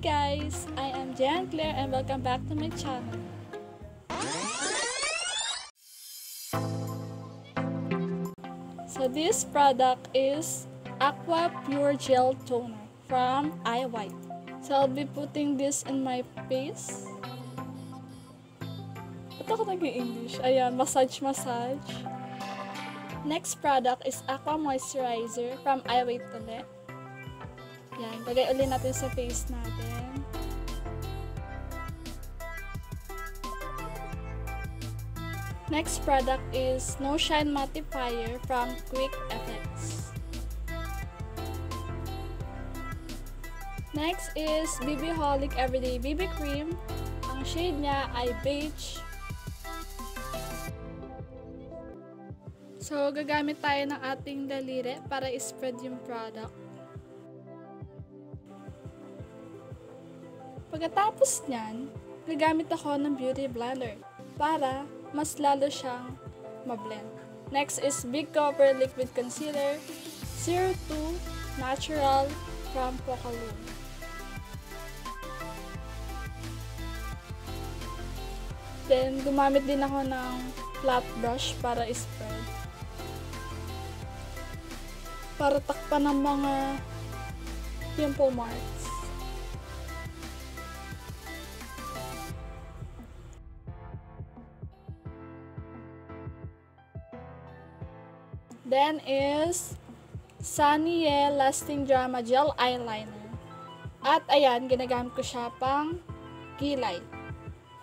guys! I am Jehanneclaire and welcome back to my channel. So this product is Aqua Pure Gel Toner from IwhiteKorea. So I'll be putting this in my face. Ba't ako nag-English? Ayan, massage. Next product is Aqua Moisturizer from IwhiteKorea. Yan, lagay ulit natin sa face natin. Next product is No Shine Mattifier from QuickFX. Next is Holic Everyday BB Cream. Ang shade niya ay Beige. So, gagamit tayo ng ating daliri para i-spread yung product. Pagkatapos niyan, gagamit ako ng beauty blender para mas lalo siyang mablend. Next is Big Copper Liquid Concealer 02 Natural from Focallure. Then, gumamit din ako ng flat brush para i-spread. Para takpan ng mga pimple marks. Then is Saniye Lasting Drama Gel Eyeliner. At ayan, ginagamit ko siya pang kilay.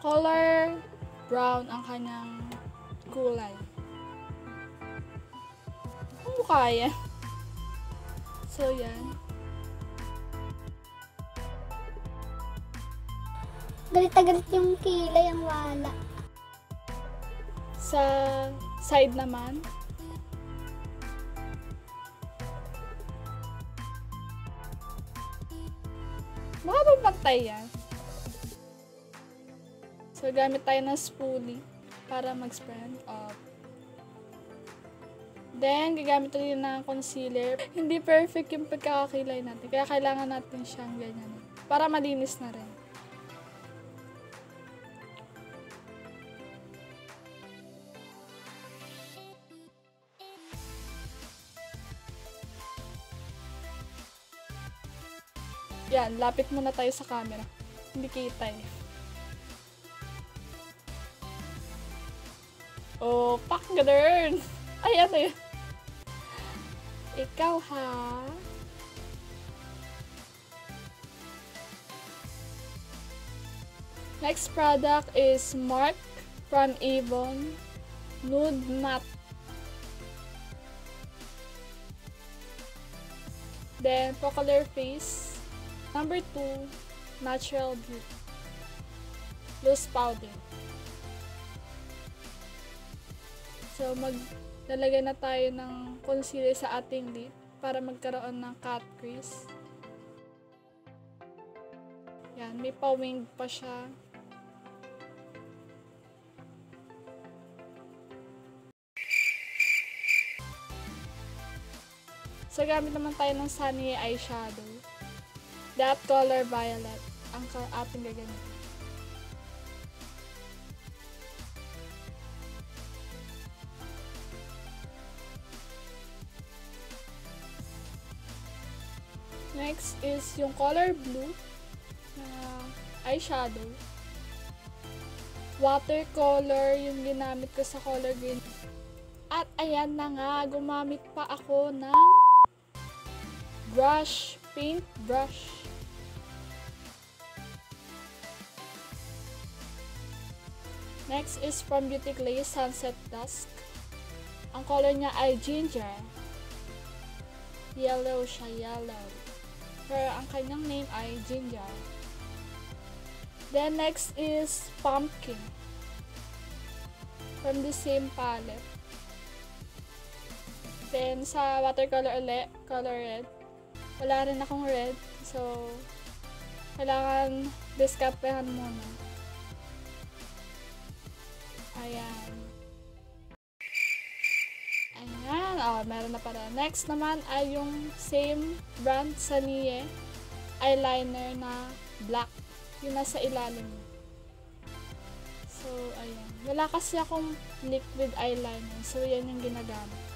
Color brown ang kanyang kulay. Ang mukha yan. So yan. Galit na galit yung kilay, ang wala. Sa side naman, makapapantay yan. So, gamit tayo ng spoolie para mag-spread up. Then, gagamit tayo ng concealer. Hindi perfect yung pagkakakilay natin. Kaya kailangan natin siyang ganyan. Para malinis na rin. Yan, lapit muna tayo sa camera. Hindi kita eh. Oh, pak ganun! Ay, ano yun? Ikaw ha? Next product is Mark from Avon Nude Matte. Then, Focallure Face number 2 Natural Beauty Loose Powder. So, maglalagay na tayo ng concealer sa ating lid para magkaroon ng cut crease. Yan, may pa-winged pa siya. So, gamit naman tayo ng Saniye Eyeshadow. That color violet ang ating gagamitin. Next is yung color blue na eyeshadow. Watercolor yung ginamit ko sa color green. At ayan na nga, gumamit pa ako ng brush, paint brush. Next is from Beauty Glazed Sunset Dusk. Ang color niya ay ginger. Yellow siya, yellow. Pero ang kanyang name ay ginger. Then next is pumpkin. From the same palette. Then sa watercolor ulit, color red. Wala rin akong red. So, kailangan diskartehan muna. Ayan. Ayan. Oh, meron na para. Next naman ay yung same brand Saniye eyeliner na black. Yung nasa ilalim niya. So, ayan. Wala kasi akong liquid eyeliner. So, yan yung ginagamit.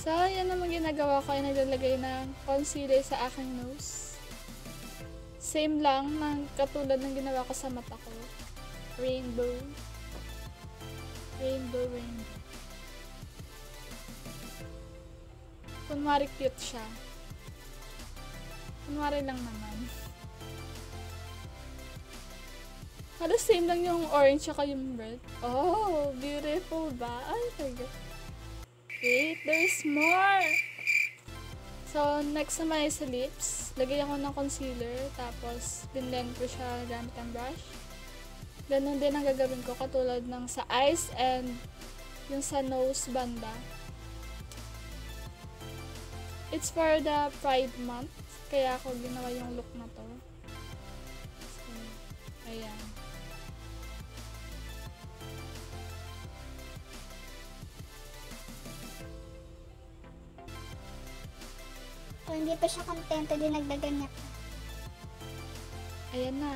So, yan naman ginagawa ko ay naglalagay ng concealer sa aking nose. Same lang ng katulad ng ginawa ko sa mata ko. Rainbow. Rainbow, rainbow. Kunwari cute siya. Kunwari lang naman. Halos same lang yung orange at yung red. Oh, beautiful ba? Ay, my God. Wait, there's more! So, next naman ay sa lips. Lagyan ko ng concealer, tapos binlend ko siya gamit ang brush. Ganun din ang gagawin ko, katulad ng sa eyes and yung sa nose banda. It's for the Pride month, kaya ako ginawa yung look na to. So, ayan. Kung hindi pa siya kontento, dinagdagan niya pa. Ayan na.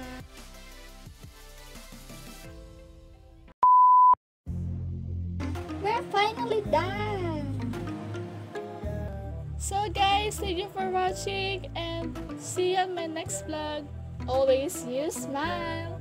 We're finally done! So guys, thank you for watching and see you on my next vlog. Always you smile!